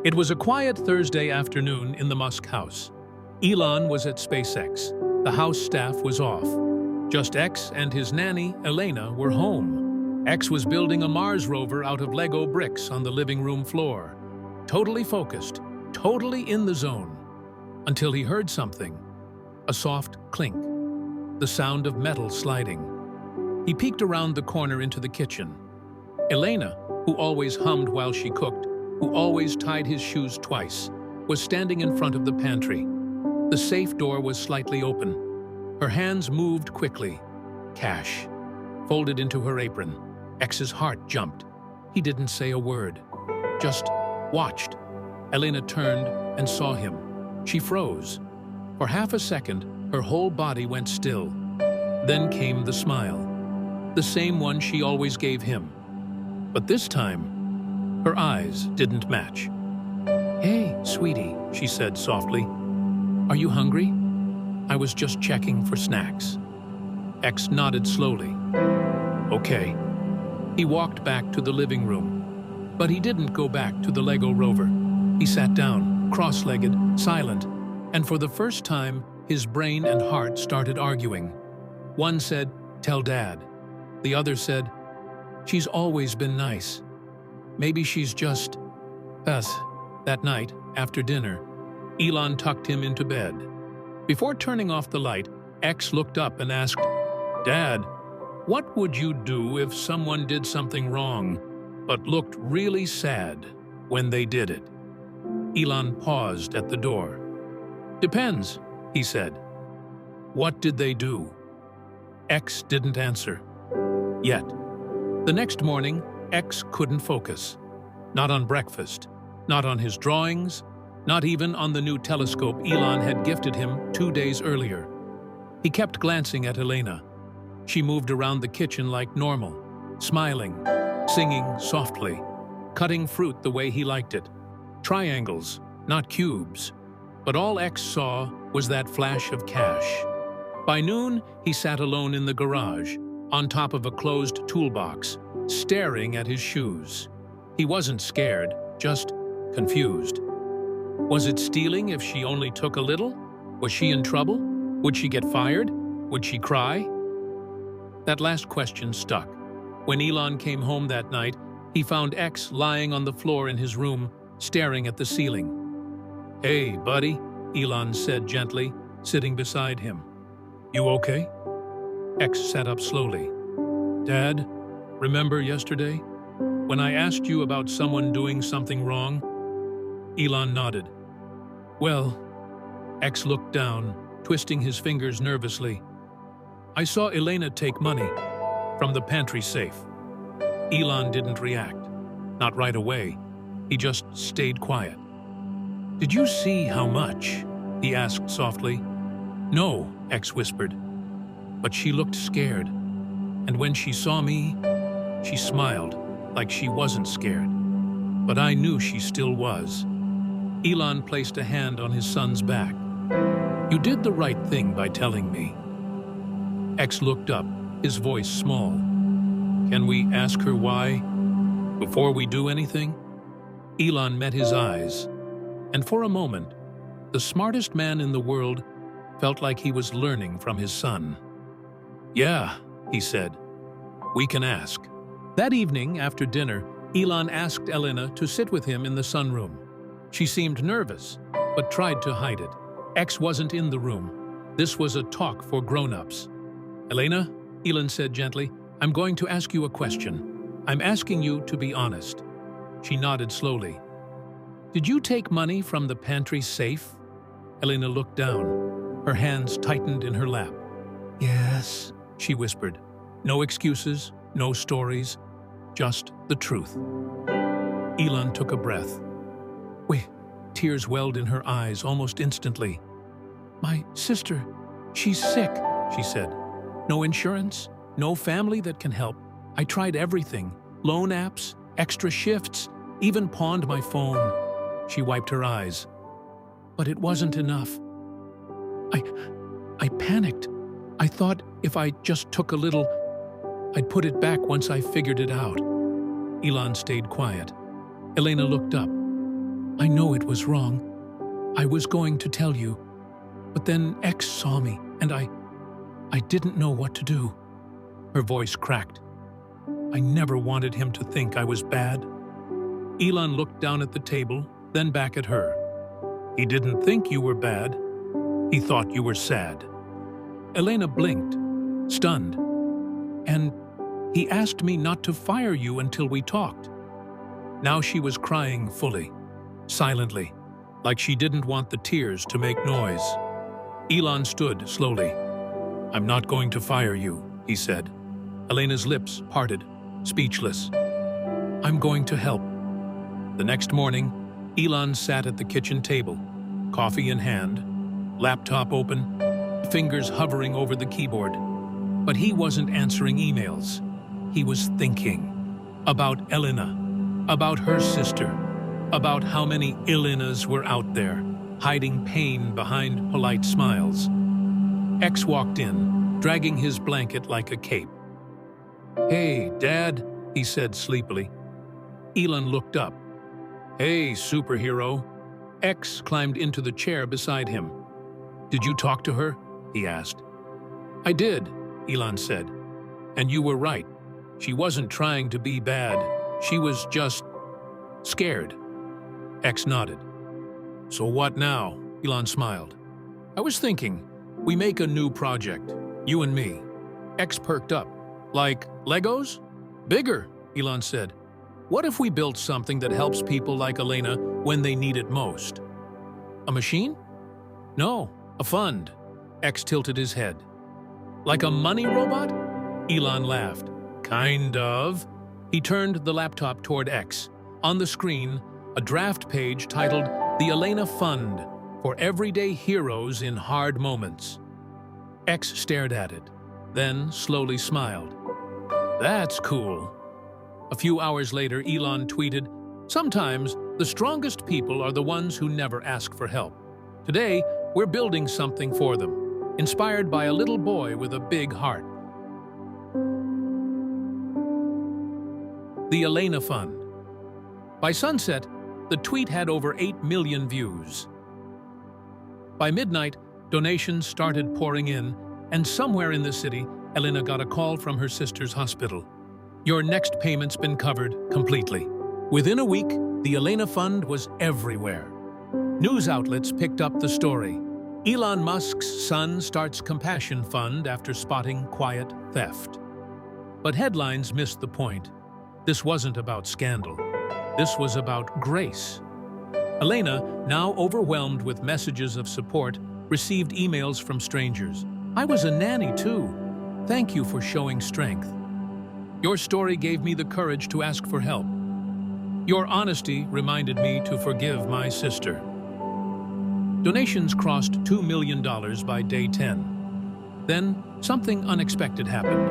It was a quiet Thursday afternoon in the Musk house. Elon was at SpaceX. The house staff was off. Just X and his nanny, Elena, were home. X was building a Mars rover out of Lego bricks on the living room floor. Totally focused, totally in the zone. Until he heard something. A soft clink. The sound of metal sliding. He peeked around the corner into the kitchen. Elena, who always hummed while she cooked, who always tied his shoes twice, was standing in front of the pantry. The safe door was slightly open. Her hands moved quickly. Cash. Folded into her apron. X's heart jumped. He didn't say a word. Just watched. Elena turned and saw him. She froze. For half a second, her whole body went still. Then came the smile. The same one she always gave him. But this time, her eyes didn't match. "Hey, sweetie," she said softly. "Are you hungry? I was just checking for snacks." X nodded slowly. "Okay." He walked back to the living room. But he didn't go back to the Lego rover. He sat down, cross-legged, silent, and for the first time, his brain and heart started arguing. One said, "Tell Dad." The other said, "She's always been nice. Maybe she's just us." That night, after dinner, Elon tucked him into bed. Before turning off the light, X looked up and asked, "Dad, what would you do if someone did something wrong, but looked really sad when they did it?" Elon paused at the door. "Depends," he said. "What did they do?" X didn't answer. Yet. The next morning, X couldn't focus. Not on breakfast, not on his drawings, not even on the new telescope Elon had gifted him 2 days earlier. He kept glancing at Elena. She moved around the kitchen like normal, smiling, singing softly, cutting fruit the way he liked it. Triangles, not cubes. But all X saw was that flash of cash. By noon, he sat alone in the garage, on top of a closed toolbox, staring at his shoes. He wasn't scared, just confused. Was it stealing if she only took a little? Was she in trouble? Would she get fired? Would she cry? That last question stuck. When Elon came home that night, he found X lying on the floor in his room, staring at the ceiling. "Hey, buddy," Elon said gently, sitting beside him. "You okay?" X sat up slowly. "Dad, remember yesterday, when I asked you about someone doing something wrong?" Elon nodded. "Well," X looked down, twisting his fingers nervously. "I saw Elena take money from the pantry safe." Elon didn't react. Not right away. He just stayed quiet. "Did you see how much?" he asked softly. "No," X whispered. But she looked scared. And when she saw me, she smiled, like she wasn't scared. But I knew she still was. Elon placed a hand on his son's back. "You did the right thing by telling me." X looked up, his voice small. "Can we ask her why, before we do anything?" Elon met his eyes, and for a moment, the smartest man in the world felt like he was learning from his son. "Yeah," he said. "We can ask." That evening, after dinner, Elon asked Elena to sit with him in the sunroom. She seemed nervous, but tried to hide it. X wasn't in the room. This was a talk for grown-ups. "Elena," Elon said gently, "I'm going to ask you a question. I'm asking you to be honest." She nodded slowly. "Did you take money from the pantry safe?" Elena looked down. Her hands tightened in her lap. "Yes," she whispered. No excuses, no stories, just the truth. Elon took a breath. Wait, tears welled in her eyes almost instantly. "My sister, she's sick," she said. "No insurance, no family that can help. I tried everything, loan apps, extra shifts, even pawned my phone." She wiped her eyes. "But it wasn't enough. I panicked. I thought if I just took a little, I'd put it back once I figured it out." Elon stayed quiet. Elena looked up. I know it was wrong. I was going to tell you, but then X saw me, and I didn't know what to do." Her voice cracked. "I never wanted him to think I was bad." Elon looked down at the table, then back at her. "He didn't think you were bad. He thought you were sad." Elena blinked, stunned. "And he asked me not to fire you until we talked." Now she was crying fully, silently, like she didn't want the tears to make noise. Elon stood slowly. "I'm not going to fire you," he said. Elena's lips parted, speechless. "I'm going to help." The next morning, Elon sat at the kitchen table, coffee in hand, laptop open, fingers hovering over the keyboard. But he wasn't answering emails. He was thinking about Elena, about her sister, about how many Elenas were out there, hiding pain behind polite smiles. X walked in, dragging his blanket like a cape. "Hey, Dad," he said sleepily. Elon looked up. "Hey, superhero." X climbed into the chair beside him. "Did you talk to her?" he asked. "I did," Elon said. "And you were right. She wasn't trying to be bad. She was just scared." X nodded. "So what now?" Elon smiled. "I was thinking, we make a new project, you and me." X perked up. "Like Legos?" "Bigger," Elon said. "What if we built something that helps people like Elena when they need it most?" "A machine?" "No, a fund." X tilted his head. "Like a money robot?" Elon laughed. "Kind of." He turned the laptop toward X. On the screen, a draft page titled "The Elena Fund for Everyday Heroes in Hard Moments." X stared at it, then slowly smiled. "That's cool." A few hours later, Elon tweeted, "Sometimes the strongest people are the ones who never ask for help. Today, we're building something for them, inspired by a little boy with a big heart." The Elena Fund. By sunset, the tweet had over 8 million views. By midnight, donations started pouring in, and somewhere in the city, Elena got a call from her sister's hospital. "Your next payment's been covered completely." Within a week, the Elena Fund was everywhere. News outlets picked up the story. Elon Musk's son starts compassion fund after spotting quiet theft. But headlines missed the point. This wasn't about scandal. This was about grace. Elena, now overwhelmed with messages of support, received emails from strangers. "I was a nanny too. Thank you for showing strength. Your story gave me the courage to ask for help. Your honesty reminded me to forgive my sister." Donations crossed $2 million by day 10. Then, something unexpected happened.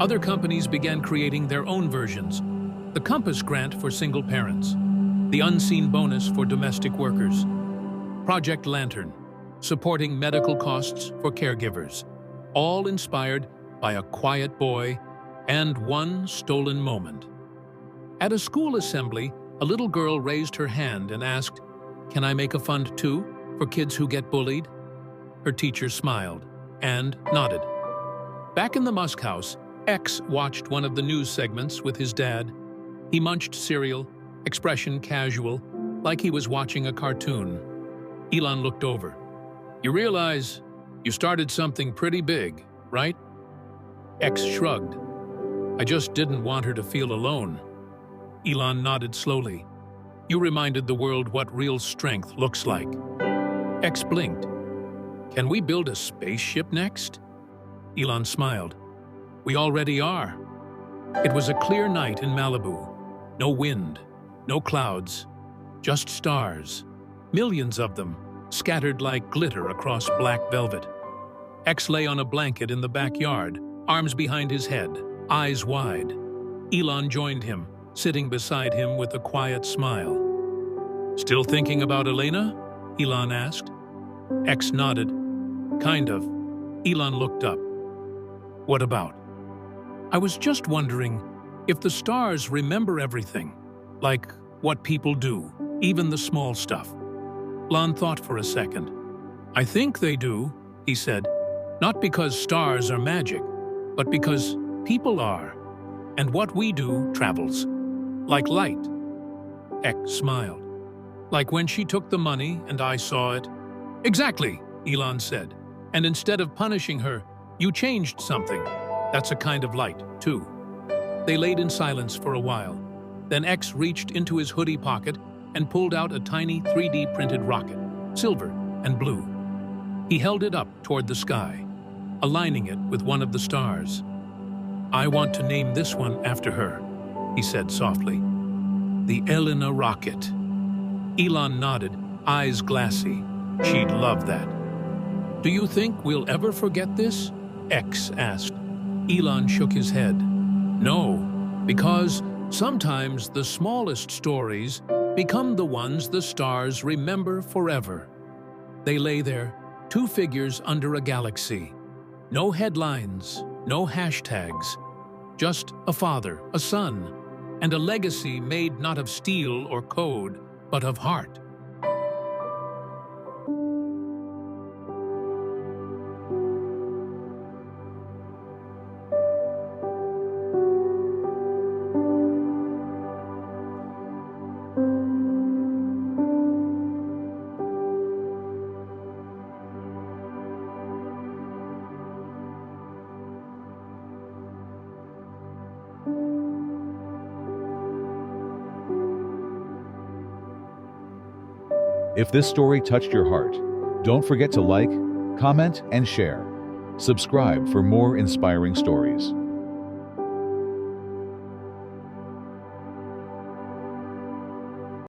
Other companies began creating their own versions. The Compass Grant for single parents, the Unseen Bonus for domestic workers, Project Lantern, supporting medical costs for caregivers, all inspired by a quiet boy and one stolen moment. At a school assembly, a little girl raised her hand and asked, "Can I make a fund too, for kids who get bullied?" Her teacher smiled and nodded. Back in the Musk house, X watched one of the news segments with his dad. He munched cereal, expression casual, like he was watching a cartoon. Elon looked over. "You realize you started something pretty big, right?" X shrugged. "I just didn't want her to feel alone." Elon nodded slowly. "You reminded the world what real strength looks like." X blinked. "Can we build a spaceship next?" Elon smiled. "We already are." It was a clear night in Malibu. No wind, no clouds, just stars. Millions of them, scattered like glitter across black velvet. X lay on a blanket in the backyard, arms behind his head, eyes wide. Elon joined him, sitting beside him with a quiet smile. "Still thinking about Elena?" Elon asked. X nodded. "Kind of." Elon looked up. "What about?" "I was just wondering if the stars remember everything, like what people do." even the small stuff. Lon thought for a second. I think they do, he said, not because stars are magic, but because people are, and what we do travels, like light. X smiled. Like when she took the money and I saw it. Exactly, Elon said, and instead of punishing her, you changed something. That's a kind of light, too. They laid in silence for a while. Then X reached into his hoodie pocket and pulled out a tiny 3D printed rocket, silver and blue. He held it up toward the sky, aligning it with one of the stars. I want to name this one after her, he said softly. The Elena rocket. Elon nodded, eyes glassy. She'd love that. Do you think we'll ever forget this? X asked. Elon shook his head. No, because sometimes the smallest stories become the ones the stars remember forever. They lay there, two figures under a galaxy. No headlines, no hashtags. Just a father, a son, and a legacy made not of steel or code, but of heart. If this story touched your heart, don't forget to like, comment, and share. Subscribe for more inspiring stories.